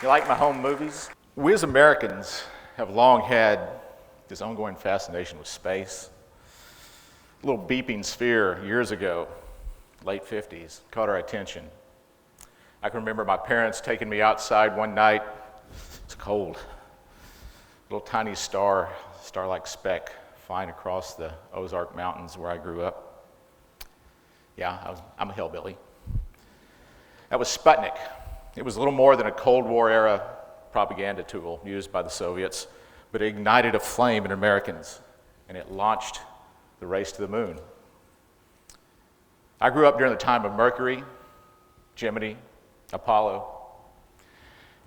You like my home movies? We as Americans have long had this ongoing fascination with space. A little beeping sphere years ago, late 50s, caught our attention. I can remember my parents taking me outside one night. It's cold. A little tiny star-like speck flying across the Ozark Mountains where I grew up. Yeah, I'm a hillbilly. That was Sputnik. It was a little more than a Cold War era propaganda tool used by the Soviets, but it ignited a flame in Americans, and it launched the race to the moon. I grew up during the time of Mercury, Gemini, Apollo.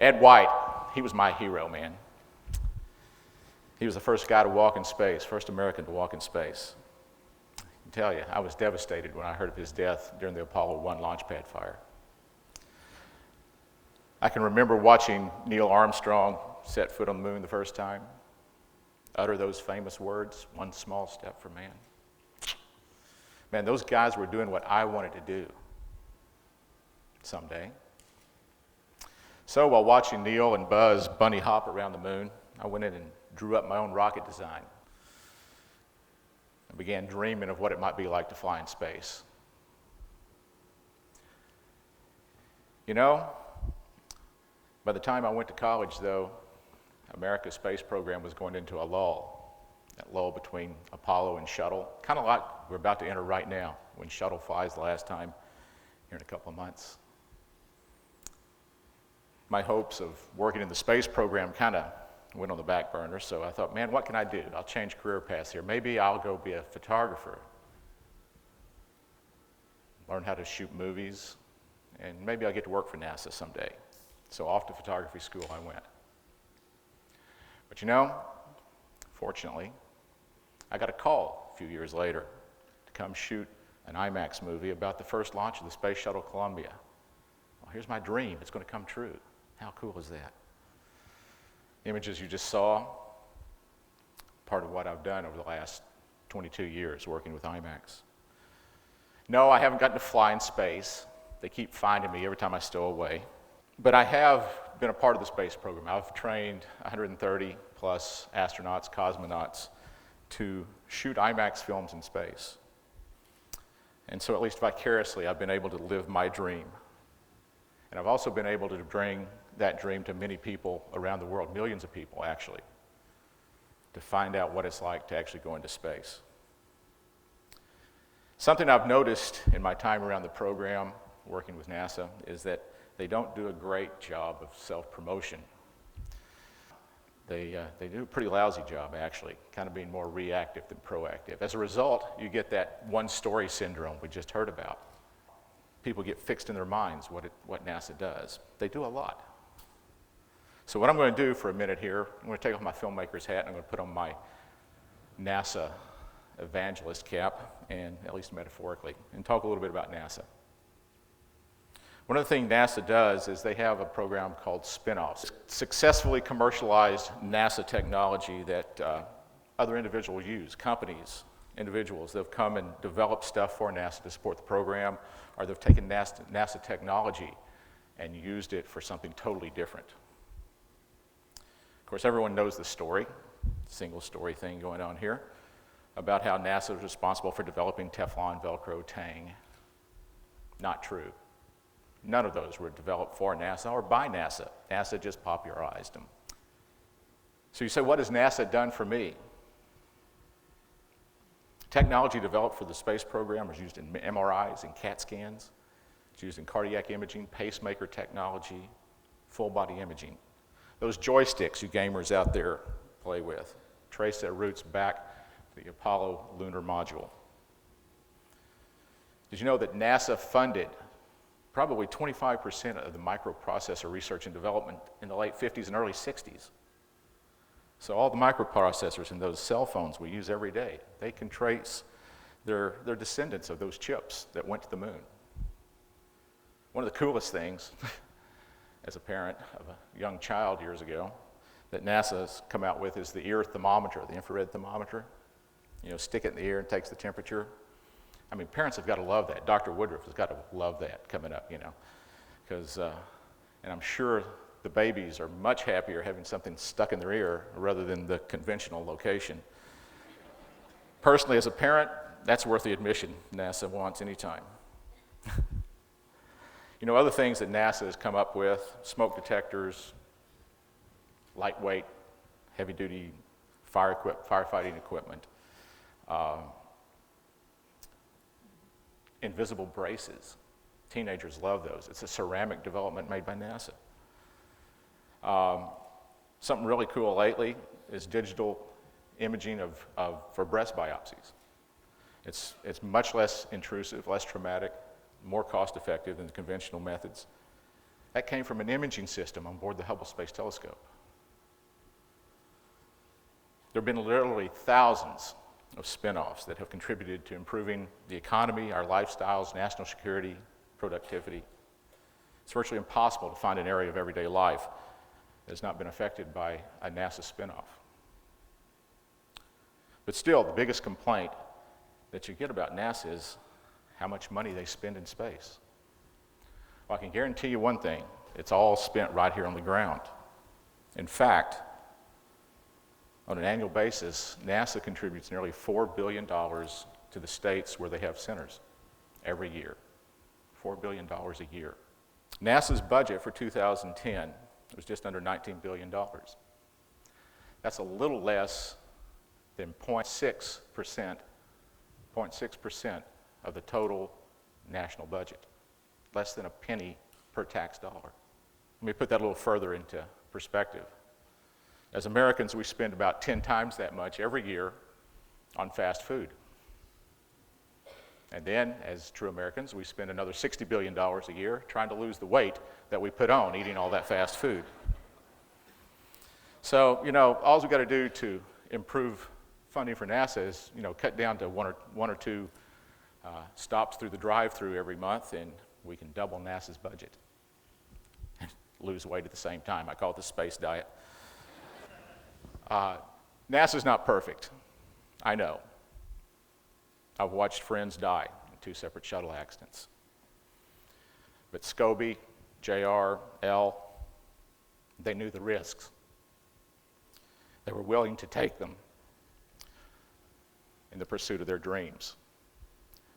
Ed White, he was my hero, man. He was the first guy to walk in space, first American to walk in space. I can tell you, I was devastated when I heard of his death during the Apollo 1 launch pad fire. I can remember watching Neil Armstrong set foot on the moon the first time, utter those famous words, "One small step for man." Man, those guys were doing what I wanted to do someday. So while watching Neil and Buzz bunny hop around the moon, I went in and drew up my own rocket design. I began dreaming of what it might be like to fly in space. You know, by the time I went to college, though, America's space program was going into a lull, that lull between Apollo and shuttle, kind of like we're about to enter right now when shuttle flies the last time here in a couple of months. My hopes of working in the space program kind of went on the back burner, so I thought, man, what can I do? I'll change career paths here. Maybe I'll go be a photographer, learn how to shoot movies, and maybe I'll get to work for NASA someday. So off to photography school I went. But you know, fortunately, I got a call a few years later to come shoot an IMAX movie about the first launch of the Space Shuttle Columbia. Well, here's my dream. It's going to come true. How cool is that? The images you just saw, part of what I've done over the last 22 years working with IMAX. No, I haven't gotten to fly in space. They keep finding me every time I stow away. But I have been a part of the space program. I've trained 130 plus astronauts, cosmonauts, to shoot IMAX films in space. And so at least vicariously, I've been able to live my dream. And I've also been able to bring that dream to many people around the world, millions of people actually, to find out what it's like to actually go into space. Something I've noticed in my time around the program, working with NASA, is that they don't do a great job of self-promotion. They do a pretty lousy job, actually, kind of being more reactive than proactive. As a result, you get that one-story syndrome we just heard about. People get fixed in their minds what NASA does. They do a lot. So what I'm going to do for a minute here, I'm going to take off my filmmaker's hat and I'm going to put on my NASA evangelist cap, and at least metaphorically, and talk a little bit about NASA. One of the things NASA does is they have a program called spin-offs. Successfully commercialized NASA technology that other individuals use, companies, individuals. They've come and developed stuff for NASA to support the program, or they've taken NASA technology and used it for something totally different. Of course, everyone knows the story, single story thing going on here, about how NASA was responsible for developing Teflon, Velcro, Tang. Not true. None of those were developed for NASA or by NASA. NASA just popularized them. So you say, what has NASA done for me? Technology developed for the space program was used in MRIs and CAT scans. It's used in cardiac imaging, pacemaker technology, full body imaging. Those joysticks you gamers out there play with trace their roots back to the Apollo lunar module. Did you know that NASA funded probably 25% of the microprocessor research and development in the late 50s and early 60s? So all the microprocessors in those cell phones we use every day, they can trace their descendants of those chips that went to the moon. One of the coolest things, as a parent of a young child years ago, that NASA's come out with is the ear thermometer, the infrared thermometer. You know, stick it in the ear and takes the temperature. I mean, parents have got to love that. Dr. Woodruff has got to love that coming up, you know, because, and I'm sure the babies are much happier having something stuck in their ear rather than the conventional location. Personally, as a parent, that's worth the admission NASA wants anytime. You know, other things that NASA has come up with, smoke detectors, lightweight, heavy-duty firefighting equipment, invisible braces. Teenagers love those. It's a ceramic development made by NASA. Something really cool lately is digital imaging for breast biopsies. It's much less intrusive, less traumatic, more cost-effective than the conventional methods. That came from an imaging system on board the Hubble Space Telescope. There have been literally thousands of spin-offs that have contributed to improving the economy, our lifestyles, national security, productivity. It's virtually impossible to find an area of everyday life that has not been affected by a NASA spin-off. But still, the biggest complaint that you get about NASA is how much money they spend in space. Well, I can guarantee you one thing, it's all spent right here on the ground. In fact, on an annual basis, NASA contributes nearly $4 billion to the states where they have centers every year. $4 billion a year. NASA's budget for 2010 was just under $19 billion. That's a little less than 0.6% of the total national budget, less than a penny per tax dollar. Let me put that a little further into perspective. As Americans, we spend about 10 times that much every year on fast food. And then, as true Americans, we spend another $60 billion a year trying to lose the weight that we put on eating all that fast food. So, you know, all we've got to do to improve funding for NASA is, you know, cut down to one or two stops through the drive-thru every month, and we can double NASA's budget and lose weight at the same time. I call it the space diet. NASA's not perfect. I know. I've watched friends die in 2 separate shuttle accidents. But Scobie, JR, L, they knew the risks. They were willing to take them in the pursuit of their dreams.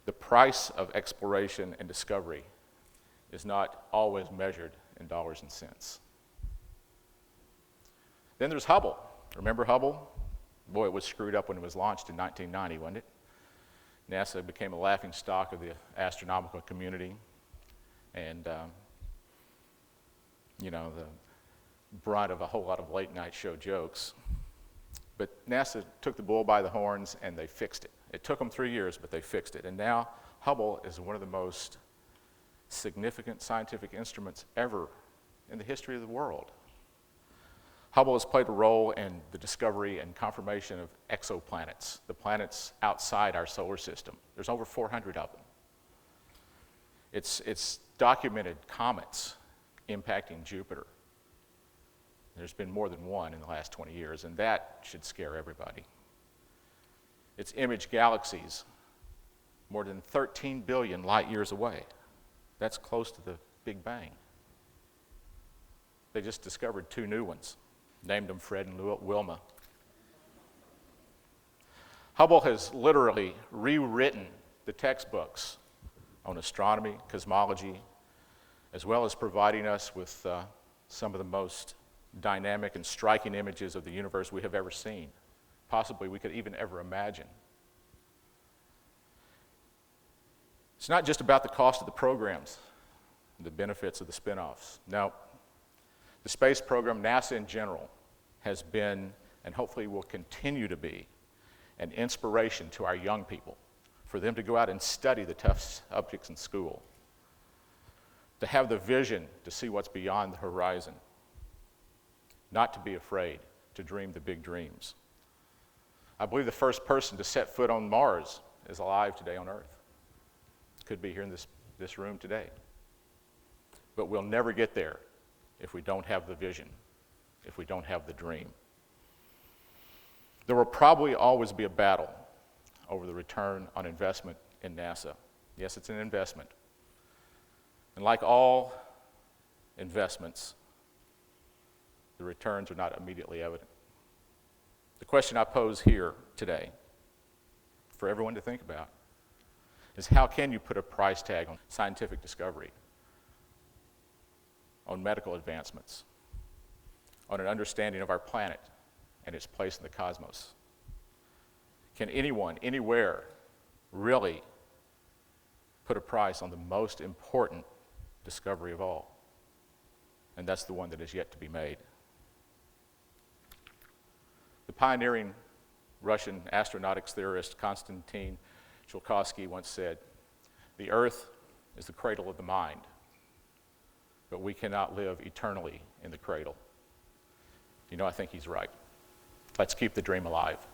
The price of exploration and discovery is not always measured in dollars and cents. Then there's Hubble. Remember Hubble? Boy, it was screwed up when it was launched in 1990, wasn't it? NASA became a laughing stock of the astronomical community, and you know, the brunt of a whole lot of late-night show jokes. But NASA took the bull by the horns, and they fixed it. It took them 3 years, but they fixed it. And now Hubble is one of the most significant scientific instruments ever in the history of the world. Hubble has played a role in the discovery and confirmation of exoplanets, the planets outside our solar system. There's over 400 of them. It's documented comets impacting Jupiter. There's been more than one in the last 20 years, and that should scare everybody. It's imaged galaxies more than 13 billion light years away. That's close to the Big Bang. They just discovered 2 new ones. Named them Fred and Wilma. Hubble has literally rewritten the textbooks on astronomy, cosmology, as well as providing us with some of the most dynamic and striking images of the universe we have ever seen, possibly we could even ever imagine. It's not just about the cost of the programs, the benefits of the spin-offs. No. The space program, NASA in general, has been, and hopefully will continue to be, an inspiration to our young people, for them to go out and study the tough subjects in school, to have the vision to see what's beyond the horizon, not to be afraid to dream the big dreams. I believe the first person to set foot on Mars is alive today on Earth. Could be here in this room today. But we'll never get there if we don't have the vision, if we don't have the dream. There will probably always be a battle over the return on investment in NASA. Yes, it's an investment. And like all investments, the returns are not immediately evident. The question I pose here today for everyone to think about is how can you put a price tag on scientific discovery, on medical advancements, on an understanding of our planet and its place in the cosmos? Can anyone, anywhere, really put a price on the most important discovery of all? And that's the one that is yet to be made. The pioneering Russian astronautics theorist Konstantin Tsiolkovsky once said, "The Earth is the cradle of the mind, but we cannot live eternally in the cradle." You know, I think he's right. Let's keep the dream alive.